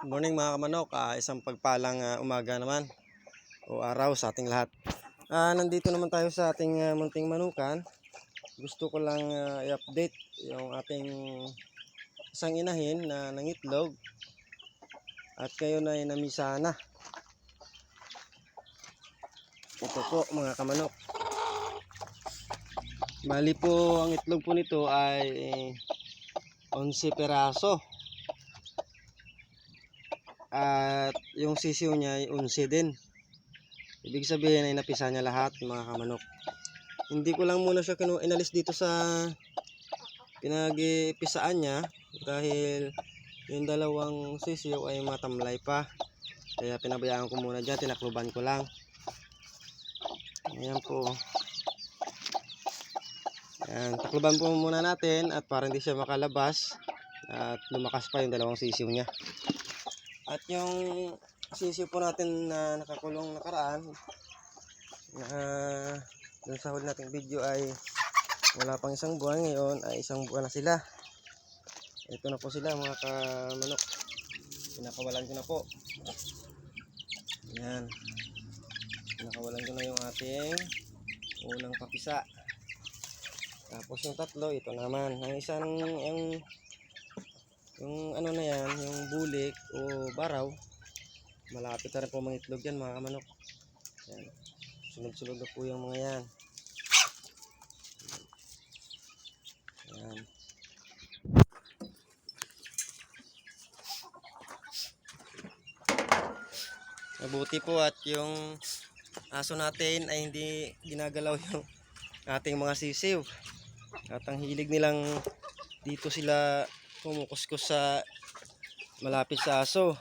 Good morning mga kamanok, isang pagpalang umaga naman o araw sa ating lahat. Nandito naman tayo sa ating munting manukan. Gusto ko lang i-update yung ating isang inahin na nangitlog at ngayon ay namisa na. Ito po mga kamanok. Bali po ang itlog po nito ay 11 peraso. At yung sisiw niya ay 11 din. Ibig sabihin ay napisa niya lahat mga kamanok. Hindi ko lang muna siya inalis dito sa pinag-ipisaan niya dahil yung dalawang sisiw ay matamlay pa. Kaya pinabayaan ko muna dyan, tinakluban ko lang. Ayan po. Ayan, takluban po muna natin at para hindi siya makalabas at lumakas pa yung dalawang sisiw niya. At yung sisiw po natin na nakakulong nakaraan na dun sa huli nating video ay wala pang isang buwan, ngayon ay isang buwan na sila. Ito na po sila mga kamanok, pinakawalan ko na po. Ayan, pinakawalan ko na yung ating unang papisa. Tapos yung tatlo, ito naman ang isang yung ano na yan, yung bulik o baraw, malapit na rin po mangitlog yan mga kamanok. Ayan. Sunod-sunod na po yung mga yan. Ayan. Mabuti po at yung aso natin ay hindi ginagalaw yung ating mga sisiw. At ang hilig nilang dito sila kumukuskus sa malapit sa aso.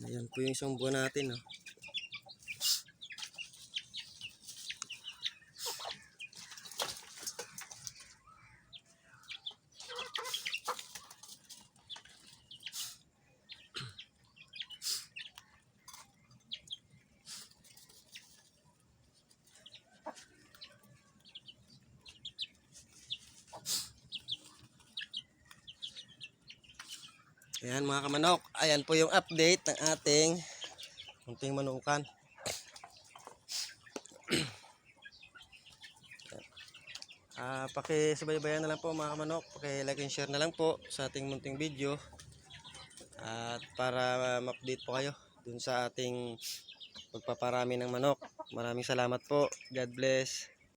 Ayan po yung isang buwan natin. Oh. Ayan mga kamanok, ayan po yung update ng ating munting manukan. Pakisubaybayan na lang po mga kamanok, paki-like and share na lang po sa ating munting video. At para ma-update po kayo dun sa ating pagpaparami ng manok. Maraming salamat po. God bless.